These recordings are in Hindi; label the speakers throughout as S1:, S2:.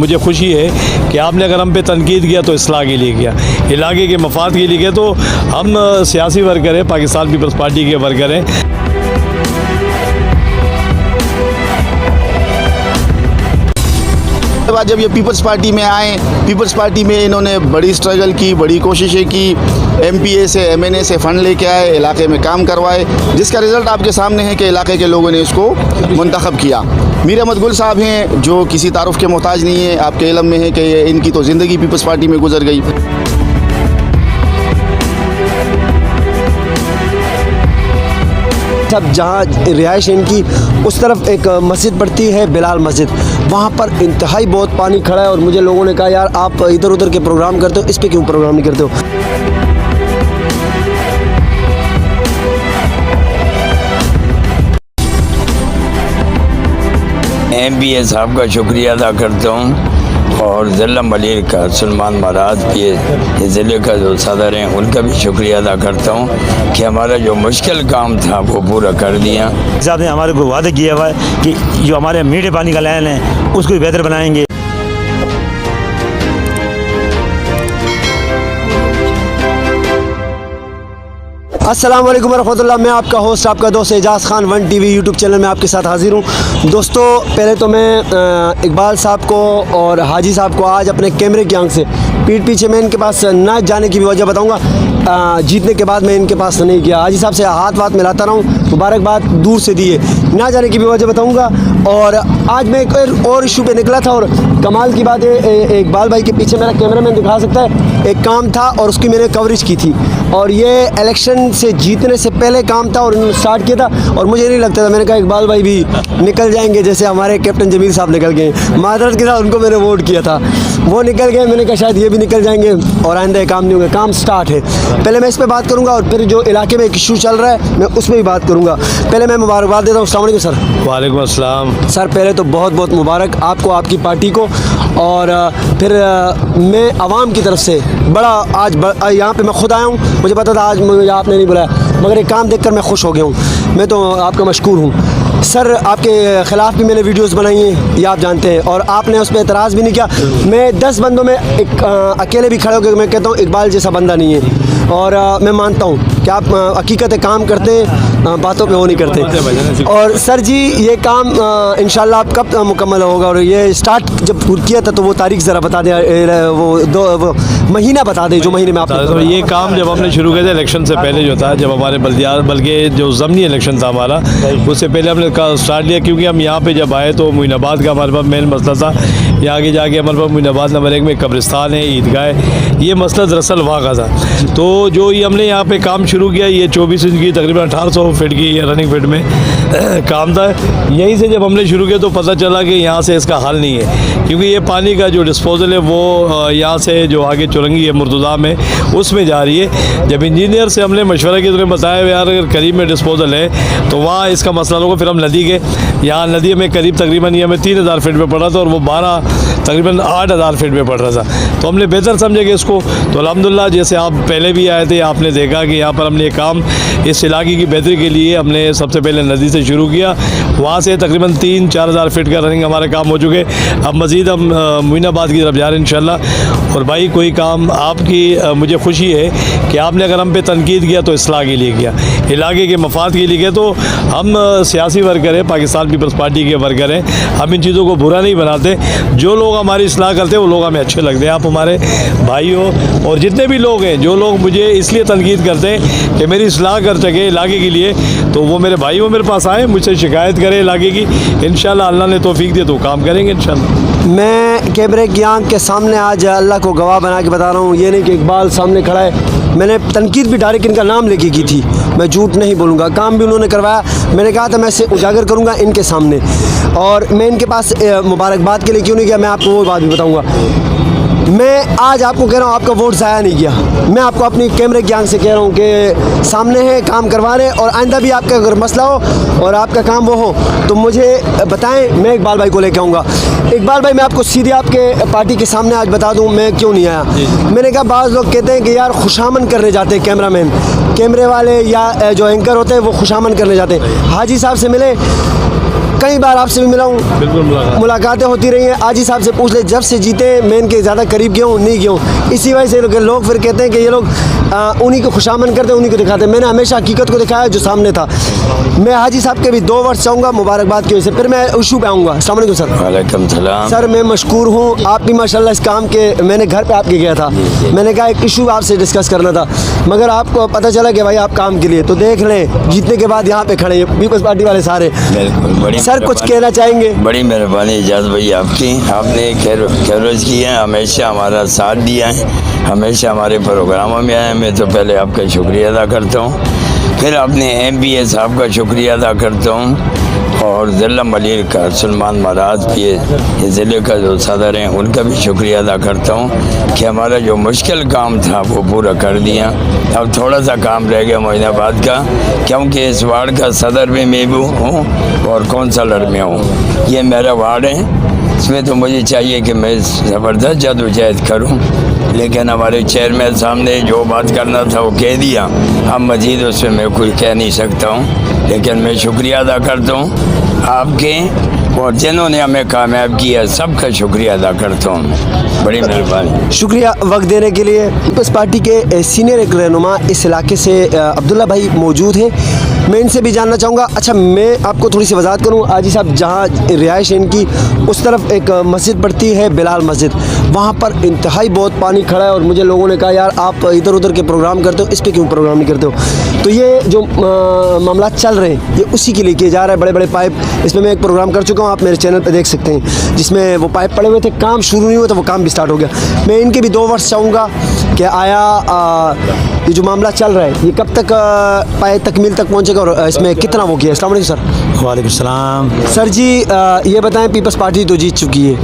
S1: मुझे खुशी है कि आपने अगर हम पे तनकीद किया तो इस्लाह के लिए किया, इलाके के मफाद के लिए किया। तो हम सियासी वर्कर हैं, पाकिस्तान पीपल्स पार्टी के वर्कर हैं।
S2: बाद जब ये पीपल्स पार्टी में आए, पीपल्स पार्टी में इन्होंने बड़ी स्ट्रगल की, बड़ी कोशिशें की, MPA से MNA से फ़ंड लेके आए, इलाके में काम करवाए, जिसका रिज़ल्ट आपके सामने है कि इलाके के लोगों ने इसको मुंतखब किया। मीर अहमद गुल साहब हैं जो किसी तारुफ के मोहताज नहीं है, आपके इल्म में है कि इनकी तो ज़िंदगी पीपल्स पार्टी में गुजर गई।
S3: सब जहाँ रिहाइश इनकी उस तरफ एक मस्जिद पड़ती है, बिलाल मस्जिद, वहाँ पर इंतहाई बहुत पानी खड़ा है। और मुझे लोगों ने कहा यार आप इधर उधर के प्रोग्राम करते हो, इस पे क्यों प्रोग्राम नहीं करते हो।
S4: MPA साहब का शुक्रिया अदा करता हूँ और ज़िला मलिक का सलमान महाराज के ज़िले का जो सदर हैं उनका भी शुक्रिया अदा करता हूँ कि हमारा जो मुश्किल काम था वो पूरा कर दिया।
S5: साहब ने हमारे को वादा किया हुआ है कि जो हमारे मीठे पानी का लाइन है उसको भी बेहतर बनाएंगे।
S3: अस्सलाम वालेकुम रहमतुल्लाह। मैं आपका होस्ट, आपका दोस्त एजाज़ खान 1 TV यूट्यूब चैनल में आपके साथ हाजिर हूँ। दोस्तों पहले तो मैं इकबाल साहब को और हाजी साहब को आज अपने कैमरे की आंख से पीठ पीछे मैं इनके पास ना जाने की भी वजह बताऊँगा। जीतने के बाद मैं इनके पास नहीं गया, हाजी साहब से हाथ वाथ मिलाता रहा हूँ, मुबारकबाद दूर से दिए, ना जाने की भी वजह बताऊँगा। और आज मैं एक और इशू पे निकला था और कमाल की बात है, इकबाल भाई के पीछे मेरा कैमरा मैन दिखा सकता है, एक काम था और उसकी मैंने कवरेज की थी और ये इलेक्शन से जीतने से पहले काम था और उन्होंने स्टार्ट किया था और मुझे नहीं लगता था, मैंने कहा इकबाल भाई भी निकल जाएंगे जैसे हमारे कैप्टन जमील साहब निकल गए, मादरत के साथ उनको मैंने वोट किया था, वो निकल गए, मैंने कहा शायद ये भी निकल जाएंगे और आइंदा काम नहीं होगा। काम स्टार्ट है, पहले मैं इस पर बात करूँगा और फिर जो इलाके में एक इशू चल रहा है मैं उस पर भी बात करूँगा। पहले मैं मुबारकबाद देता हूँ। अस्सलाम वालेकुम सर।
S1: वालेकुम अस्सलाम।
S3: सर पहले तो बहुत बहुत मुबारक आपको, आपकी पार्टी को, और फिर मैं आवाम की तरफ से बड़ा आज यहाँ पे मैं खुद आया हूँ, मुझे पता था आज मुझे आपने नहीं बुलाया, मगर एक काम देखकर मैं खुश हो गया हूँ, मैं तो आपका मशकूर हूँ। सर आपके ख़िलाफ़ भी मैंने वीडियोस बनाई हैं, ये आप जानते हैं, और आपने उस पर एतराज़ भी नहीं किया। मैं 10 बंदों में एक अकेले भी खड़े होकर मैं कहता हूँ इकबाल जैसा बंदा नहीं है, और मैं मानता हूँ कि आप हकीकत काम करते हैं, बातों पे वो नहीं करते। और सर जी ये काम इंशाल्लाह आप कब मुकम्मल होगा, और ये स्टार्ट जब किया था तो वो तारीख ज़रा बता दें, वो महीना बता दें जो महीने में आपने।
S1: तो ये काम जब हमने शुरू किया था इलेक्शन से पहले जो था, जब हमारे बल्कि जो ज़मनी इलेक्शन था हमारा, उससे पहले हमने स्टार्ट लिया, क्योंकि हम यहाँ पे जब आए तो मोइनाबाद का हमारे पास मेन मसला था। यहाँ आगे जाके हमारे पास मोइनाबाद नंबर 1 में कब्रिस्तान है, ईदगाह है, ये मसला दरअसल वहाँ का था। तो जो ये हमने यहाँ पे काम शुरू किया, ये 24 इंच की तकरीबन 1800 फीट की रनिंग फीट में काम था। यहीं से जब हमने शुरू किया तो पता चला कि यहाँ से इसका हल नहीं है, क्योंकि ये पानी का जो डिस्पोजल है वो यहाँ से जो आगे चुरंगी है मुर्तज़ा में उसमें जा रही है। जब इंजीनियर से हमने मशवरा किया तो उन्होंने बताया यार अगर करीब में डिस्पोजल है तो वहाँ इसका मसला होगा। फिर हम नदी गए, यहाँ नदी में करीब तकरीबन ये हमें 3000 फीट पे पड़ा था और वो 12 तकरीबन 8000 फीट पे पड़ रहा था। तो हमने बेहतर समझे कि इसको, तो अल्हम्दुलिल्लाह जैसे आप पहले भी आए थे आपने देखा कि यहाँ पर हमने एक काम इस इलाके की बेहतरी के लिए हमने सबसे पहले नदी से शुरू किया, वहाँ से तकरीबन 3-4 हज़ार फीट का रनिंग हमारे काम हो चुके। अब मज़ीद हम मोइनाबाद की तरफ जा रहे हैं इंशाल्लाह। और भाई कोई काम आपकी मुझे खुशी है कि आपने अगर हम पे तनकीद किया तो इस्लाह के लिए किया, इलाके के मफाद के लिए किया। तो हम सियासी वर्कर हैं, पाकिस्तान पीपल्स पार्टी के वर्कर हैं, हम इन चीज़ों को बुरा नहीं बनाते। जो लोग हमारी इस्लाह करते हैं वो लोग हमें अच्छे लगते हैं। आप हमारे भाई हो, और जितने भी लोग हैं जो लोग मुझे इसलिए तनकीद करते हैं कि मेरी इस्लाह कर सके इलाके के लिए, तो वो मेरे भाई हो, मेरे पास आए, मुझसे शिकायत करें इलाके की, इंशाल्लाह अल्लाह ने तौफीक दिया तो काम करेंगे इंशाल्लाह।
S3: मैं कैमरे की आंख के सामने आज अल्लाह को गवाह बना के बता रहा हूँ, ये नहीं कि इकबाल सामने खड़ा है, मैंने तनकीद भी डायरेक्ट इनका नाम लेके की थी, मैं झूठ नहीं बोलूँगा। काम भी उन्होंने करवाया, मैंने कहा था मैं इसे उजागर करूँगा इनके सामने, और मैं इनके पास मुबारकबाद के लिए क्यों नहीं गया, मैं आपको वो बात भी बताऊँगा। मैं आज आपको कह रहा हूँ आपका वोट ज़ाया नहीं किया, मैं आपको अपनी कैमरे की आंख से कह रहा हूँ कि सामने है, काम करवा रहे हैं, और आइंदा भी आपका अगर मसला हो और आपका काम वो हो तो मुझे बताएं, मैं इकबाल भाई को लेके आऊँगा। इकबाल भाई मैं आपको सीधे आपके पार्टी के सामने आज बता दूँ मैं क्यों नहीं आया। मैंने कहा बाज़ लोग कहते हैं कि यार खुशामन करने जाते हैं कैमरामैन, कैमरे वाले या जो एंकर होते हैं वो खुशामन करने जाते हैं। हाजी साहब से मिले, कई बार आपसे भी मिला हूँ,
S1: बिल्कुल
S3: मुलाकातें होती रही हैं। आज ही साहब से पूछ ले, जब से जीते मैं इनके ज़्यादा करीब गया हूँ, नहीं गया हूँ। इसी वजह से लोग फिर कहते हैं कि ये लोग उन्हीं को खुशामद करते हैं, उन्हीं को दिखाते हैं। मैंने हमेशा हकीकत को दिखाया जो सामने था। मैं हाजी साहब के भी 2 वर्ष चाहूँगा मुबारकबाद की वजह से। फिर मैं इशू पे आऊँगा। अस्सलाम वालेकुम सर।
S4: वालेकुम सलाम।
S3: सर मैं मशकूर हूँ, आप भी माशाल्लाह इस काम के। मैंने घर पे आपके गया था, मैंने कहा एक इशू आपसे डिस्कस करना था, मगर आपको पता चला कि भाई आप काम के लिए, तो देख लें जीतने के बाद यहाँ पे खड़े हैं पीपल्स पार्टी वाले सारे।
S4: बिल्कुल, बड़ी
S3: सर कुछ कहना चाहेंगे?
S4: बड़ी मेहरबानी इजाज़ भाई आपकी, आपने खैरोज की है, हमेशा हमारा साथ दिया है, हमेशा हमारे प्रोग्रामों में आए। मैं तो पहले आपका शुक्रिया अदा करता हूँ, फिर अपने MPA साहब का शुक्रिया अदा करता हूँ, और ज़िला मलिर का सलमान महाराज ये ज़िले का जो सदर हैं उनका भी शुक्रिया अदा करता हूँ कि हमारा जो मुश्किल काम था वो पूरा कर दिया। अब थोड़ा सा काम रह गया मोइनाबाद का, क्योंकि इस वार्ड का सदर भी मैं भी हूँ और कौंसलर में हूँ। ये मेरा वार्ड है, इसमें तो मुझे चाहिए कि मैं ज़बरदस्त जद्दोजहद करूँ, लेकिन हमारे चेयरमैन साहब ने जो बात करना था वो कह दिया। अब मज़ीद उसमें मैं कुछ कह नहीं सकता हूँ, लेकिन मैं शुक्रिया अदा करता हूँ आपके, और जिन्होंने हमें कामयाब किया सबका शुक्रिया अदा करता हूँ। बड़ी मेहरबानी,
S3: शुक्रिया वक्त देने के लिए। पीपल्स पार्टी के सीनियर एक रहनुमा इस इलाके से अब्दुल्ला भाई मौजूद हैं, मैं इनसे भी जानना चाहूँगा। अच्छा, मैं आपको थोड़ी सी वजाहत करूँ। आजी साहब जहाँ रिहाइश है इनकी, उस तरफ एक मस्जिद पड़ती है बिलाल मस्जिद, वहाँ पर इंतहाई बहुत पानी खड़ा है, और मुझे लोगों ने कहा यार आप इधर उधर के प्रोग्राम करते हो, इस पर क्यों प्रोग्राम नहीं करते हो? तो ये जो मामला चल रहे हैं ये उसी के लिए किए जा रहा है। बड़े बड़े पाइप, इसमें मैं एक प्रोग्राम कर चुका हूँ, आप मेरे चैनल पर देख सकते हैं, जिसमें वो पाइप पड़े हुए थे, काम शुरू नहीं हुआ था, वो काम भी स्टार्ट हो गया। मैं इनके भी 2 वर्ष चाहूँगा कि आया ये जो मामला चल रहा है ये कब तक तकमील तक पहुँचेगा, और इसमें कितना वो किया? अस्सलाम वालेकुम सर।
S5: वालेकुम सलाम।
S3: सर जी ये बताएं, पीपल्स पार्टी तो जीत चुकी है,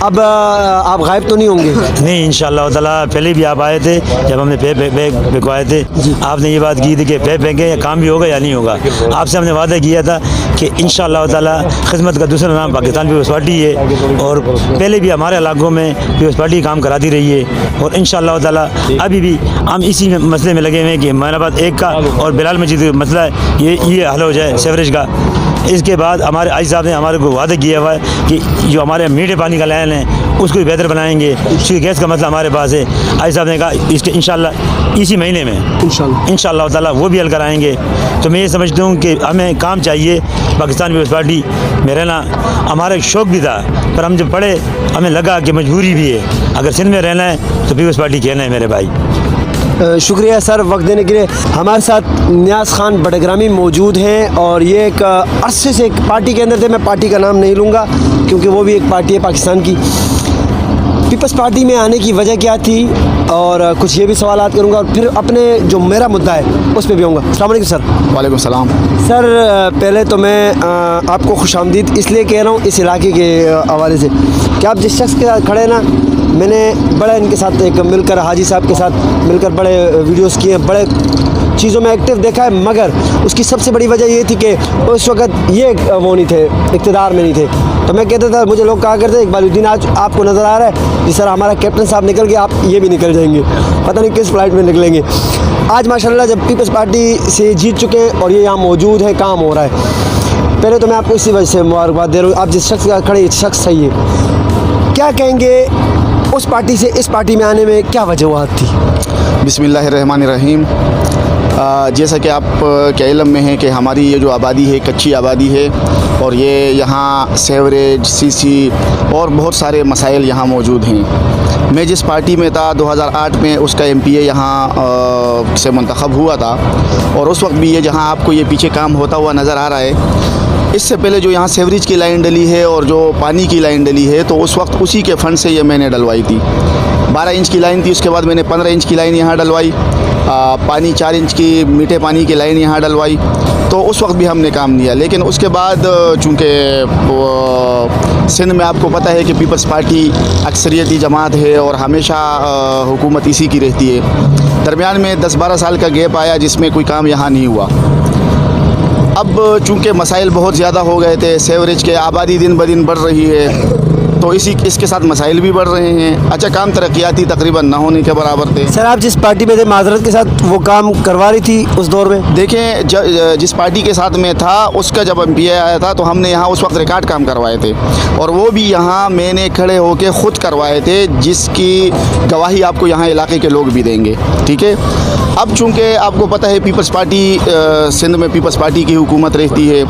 S3: अब आप गायब तो नहीं होंगे?
S5: नहीं, इंशाअल्लाह ताला। पहले भी आप आए थे जब हमने बैग बिकवाए थे, आपने ये बात की थी कि पैप फेंके, काम भी होगा या नहीं होगा। आपसे हमने वादा किया था कि इंशाअल्लाह ताला खिदमत का दूसरा नाम पाकिस्तान पीपल्स पार्टी है, और पहले भी हमारे इलाकों में पीपल्स पार्टी काम कराती रही है, और इंशाअल्लाह ताला अभी भी हम इसी मसले में लगे हुए हैं कि मोइनाबाद 1 का और बिलाल मस्जिद का मसला है, ये हल हो जाए सीवरेज का। इसके बाद हमारे आई साहब ने हमारे को वादा किया हुआ है कि जो हमारे मीठे पानी का लाइन है उसको भी बेहतर बनाएंगे, क्योंकि गैस का मसला हमारे पास है। आई साहब ने कहा इसके इंशाल्लाह इसी महीने में इंशाल्लाह ताला वो भी हल कराएंगे। तो मैं ये समझता हूँ कि हमें काम चाहिए, पाकिस्तान पीपल्स पार्टी में रहना हमारा एक शौक़ भी था, पर हम जब पढ़े हमें लगा कि मजबूरी भी है, अगर सिंध में रहना है तो पीपल्स पार्टी कहना है मेरे भाई।
S3: शुक्रिया सर वक्त देने के लिए। हमारे साथ नियाज़ खान बड़ग्रामी मौजूद हैं, और ये एक अरसे से एक पार्टी के अंदर थे, मैं पार्टी का नाम नहीं लूँगा क्योंकि वो भी एक पार्टी है पाकिस्तान की। पीपल्स पार्टी में आने की वजह क्या थी, और कुछ ये भी सवालात करूँगा, और फिर अपने जो मेरा मुद्दा है उस पर भी आऊँगा। अस्सलाम वालेकुम सर।
S2: वालेकुम सलाम।
S3: सर पहले तो मैं आपको खुशामदीद इसलिए कह रहा हूँ इस इलाके के हवाले से कि आप जिस शख्स के साथ खड़े ना, मैंने बड़ा इनके साथ एक मिलकर हाजी साहब के साथ मिलकर बड़े वीडियोस किए, बड़े चीज़ों में एक्टिव देखा है, मगर उसकी सबसे बड़ी वजह ये थी कि उस वक्त ये वो नहीं थे, इक़्तिदार में नहीं थे। तो मैं कहता था, मुझे लोग कहा करते इकबालुद्दीन आज आपको नज़र आ रहा है जी सर, हमारा कैप्टन साहब निकल गए, आप ये भी निकल जाएंगे, पता नहीं किस फ्लाइट में निकलेंगे। आज माशाल्लाह जब पीपल्स पार्टी से जीत चुके हैं और ये यहाँ मौजूद है, काम हो रहा है, पहले तो मैं आपको इसी वजह से मुबारकबाद दे रहा हूँ। आप जिस शख्स का खड़े शख्स सही है, क्या कहेंगे उस पार्टी से इस पार्टी में आने में क्या वजूहत थी?
S2: बिस्मिल्लाहिर्रहमानिर्रहीम। जैसा कि आप के इल्म में है कि हमारी ये जो आबादी है कच्ची आबादी है, और ये यहाँ सेवरेज, सीसी और बहुत सारे मसाइल यहाँ मौजूद हैं। मैं जिस पार्टी में था 2008 में उसका MPA यहाँ से मुंतखब हुआ था, और उस वक्त भी ये जहाँ आपको ये पीछे काम होता हुआ नज़र आ रहा है, इससे पहले जो यहाँ सेवरेज की लाइन डली है और जो पानी की लाइन डली है, तो उस वक्त उसी के फंड से ये मैंने डलवाई थी। 12 इंच की लाइन थी, उसके बाद मैंने 15 इंच की लाइन यहाँ डलवाई, पानी 4 इंच की मीठे पानी की लाइन यहाँ डलवाई, तो उस वक्त भी हमने काम दिया। लेकिन उसके बाद चूँकि सिंध में आपको पता है कि पीपल्स पार्टी अक्सरियती जमात है और हमेशा हुकूमत इसी की रहती है। दरमियान में 10-12 साल का गैप आया जिसमें कोई काम यहाँ नहीं हुआ। अब चूँकि मसाइल बहुत ज़्यादा हो गए थे, सेवरेज के आबादी दिन ब दिन बढ़ रही है, तो इसके साथ मसाइल भी बढ़ रहे हैं। अच्छा, काम तरक्याती तकरीबन ना होने के बराबर थे।
S3: सर आप जिस पार्टी में थे माजरत के साथ वो काम करवा रही थी उस दौर में?
S2: देखें, जिस पार्टी के साथ में था उसका जब MPA आया था तो हमने यहाँ उस वक्त रिकॉर्ड काम करवाए थे, और वो भी यहाँ मैंने खड़े होकर ख़ुद करवाए थे, जिसकी गवाही आपको यहाँ इलाके के लोग भी देंगे। ठीक है, अब चूँकि आपको पता है पीपल्स पार्टी सिंध में पीपल्स पार्टी की हुकूमत रहती है।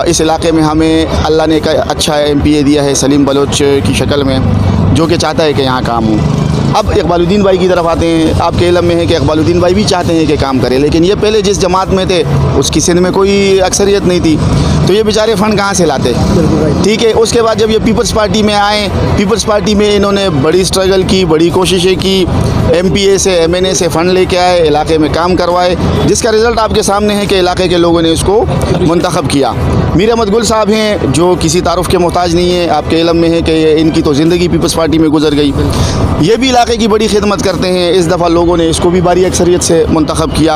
S2: इस इलाके में हमें अल्लाह ने एक अच्छा MPA दिया है सलीम बलोच की शक्ल में, जो कि चाहता है कि यहाँ काम हो। अब इकबालुद्दीन भाई की तरफ आते हैं। आपके इल्म में है कि इकबालुद्दीन भाई भी चाहते हैं कि काम करें, लेकिन ये पहले जिस जमात में थे उसकी सिंध में कोई अक्सरियत नहीं थी, तो ये बेचारे फ़ंड कहाँ से लाते? ठीक है, उसके बाद जब ये पीपल्स पार्टी में आए, पीपल्स पार्टी में इन्होंने बड़ी स्ट्रगल की, बड़ी कोशिशें की, MPA से MNA से फ़ंड लेके आए, इलाके में काम करवाए, जिसका रिज़ल्ट आपके सामने है कि इलाके के लोगों ने इसको मुंतखब किया। मीर अहमद गुल साहब हैं जो किसी तारुफ के मोहताज नहीं है। आपके इल्म में है कि इनकी तो ज़िंदगी पीपल्स पार्टी में गुजर गई। ये भी इलाके की बड़ी खिदमत करते हैं। इस दफ़ा लोगों ने इसको भी भारी अक्सरियत से मुंतखब किया।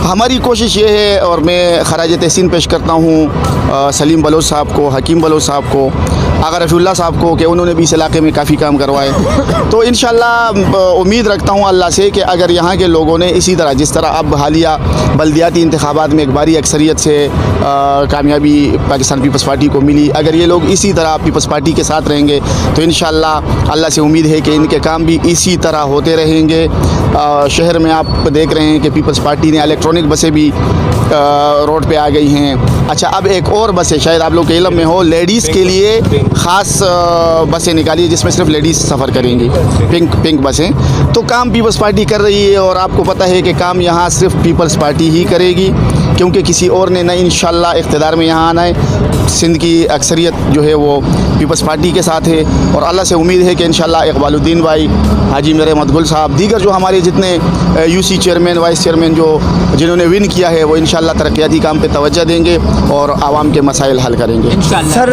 S2: हमारी कोशिश ये है, और मैं खराज तहसीन पेश करता हूँ सलीम बलोच साहब को, हकीम बलोच साहब को, आगा रफ़ीउल्लाह साहब को, कि उन्होंने भी इस इलाके में काफ़ी काम करवाए। तो इंशाअल्लाह उम्मीद रखता हूँ अल्लाह से कि अगर यहाँ के लोगों ने इसी तरह, जिस तरह अब हालिया बल्दियाती इंतखाबात में एक भारी अक्सरियत से कामयाबी पाकिस्तान पीपल्स पार्टी को मिली, अगर ये लोग इसी तरह पीपल्स पार्टी के साथ रहेंगे तो इंशाअल्लाह अल्लाह से उम्मीद है कि इनके काम भी इसी तरह होते रहेंगे। शहर में आप देख रहे हैं कि पीपल्स पार्टी ने इलेक्ट्रॉनिक बसें भी रोड पे आ गई हैं। अच्छा, अब एक और बस है, शायद आप लोग के इल्म में हो, लेडीज़ के लिए ख़ास बसें निकाली है जिसमें सिर्फ लेडीज़ सफ़र करेंगी, पिंक बसें। तो काम पीपल्स पार्टी कर रही है, और आपको पता है कि काम यहाँ सिर्फ पीपल्स पार्टी ही करेगी, क्योंकि किसी और ने न इंशाअल्लाह इक़्तिदार में यहाँ आना है। सिंध की अक्सरियत जो है वो पीपल्स पार्टी के साथ है, और अल्लाह से उम्मीद है कि इंशाअल्लाह इकबालुद्दीन भाई, हाजी मीर अहमद गुल साहब, दीगर जो हमारे जितने UC चेयरमैन, वाइस चेयरमैन जिन्होंने विन किया है, वो इंशाअल्लाह तरक्याती काम पे तवज्जो देंगे और आवाम के मसाइल हल करेंगे।
S3: सर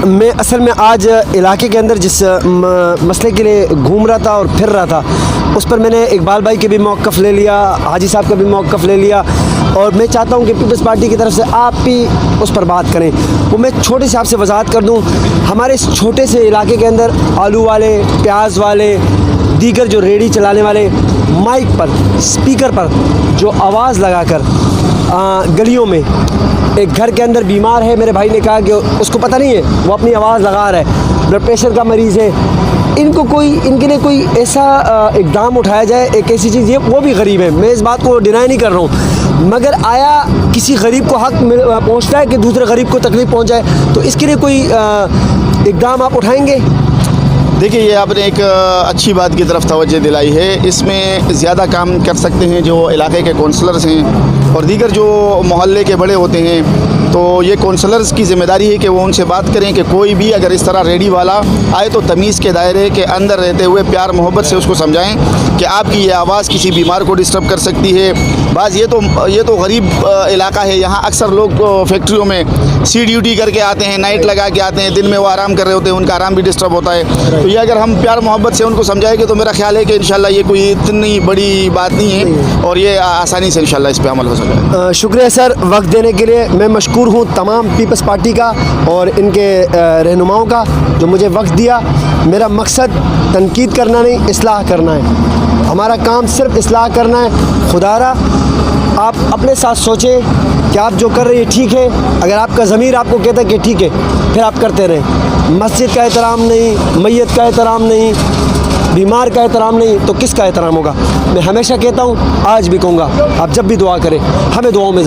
S3: मैं असल में आज इलाके के अंदर जिस मसले के लिए घूम रहा था और फिर रहा था, उस पर मैंने इकबाल भाई के भी मौक़िफ़ ले लिया, हाजी साहब का भी मौक़िफ़ ले लिया, और मैं चाहता हूँ कि पीपल्स पार्टी की तरफ से आप भी उस पर बात करें। वो मैं छोटे से आपसे वजाहत कर दूँ, हमारे इस छोटे से इलाके के अंदर आलू वाले, प्याज वाले, दीगर जो रेडी चलाने वाले माइक पर, स्पीकर पर जो आवाज़ लगाकर गलियों में, एक घर के अंदर बीमार है, मेरे भाई ने कहा कि उसको पता नहीं है, वो अपनी आवाज़ लगा रहा है, ब्लड प्रेशर का मरीज़ है, इनके लिए कोई ऐसा इक़दाम उठाया जाए, एक ऐसी चीज़, ये वो भी गरीब है, मैं इस बात को डिनाई नहीं कर रहा हूँ, मगर आया किसी गरीब को हक़ पहुँचता है कि दूसरे गरीब को तकलीफ़ पहुँचाए? तो इसके लिए कोई इक़दाम आप उठाएंगे?
S2: देखिए, ये आपने एक अच्छी बात की तरफ तवज्जो दिलाई है। इसमें ज़्यादा काम कर सकते हैं जो इलाके के काउंसलर्स हैं और दीगर जो मोहल्ले के बड़े होते हैं। तो ये काउंसलर्स की ज़िम्मेदारी है कि वो उनसे बात करें कि कोई भी अगर इस तरह रेडी वाला आए तो तमीज़ के दायरे के अंदर रहते हुए प्यार मोहब्बत से उसको समझाएं कि आपकी ये आवाज़ किसी बीमार को डिस्टर्ब कर सकती है। बाज़ ये तो गरीब इलाका है, यहाँ अक्सर लोग फैक्ट्रियों में सी ड्यूटी करके आते हैं, नाइट लगा के आते हैं, दिन में वो आराम कर रहे होते हैं, उनका आराम भी डिस्टर्ब होता है। तो ये अगर हम प्यार मोहब्बत से उनको समझाएंगे तो मेरा ख्याल है कि इंशाल्लाह ये कोई इतनी बड़ी बात नहीं है और ये आसानी से इंशाल्लाह इस पर अमल हो सके।
S3: शुक्रिया सर वक्त देने के लिए। मैं मशकूर हूँ तमाम पीपल्स पार्टी का और इनके रहनुमाओं का जो मुझे वक्त दिया। मेरा मकसद तनकीद करना नहीं, इस्लाह करना है। हमारा काम सिर्फ इस्लाह करना है। खुदारा आप अपने साथ सोचें कि आप जो कर रहे हैं ठीक है। अगर आपका ज़मीर आपको कहता है कि ठीक है, फिर आप करते रहें। मस्जिद का एहतराम नहीं, मैयत का एहतराम नहीं, बीमार का एहतराम नहीं, तो किसका एहतराम होगा? मैं हमेशा कहता हूँ, आज भी कहूँगा, आप जब भी दुआ करें हमें दुआओं में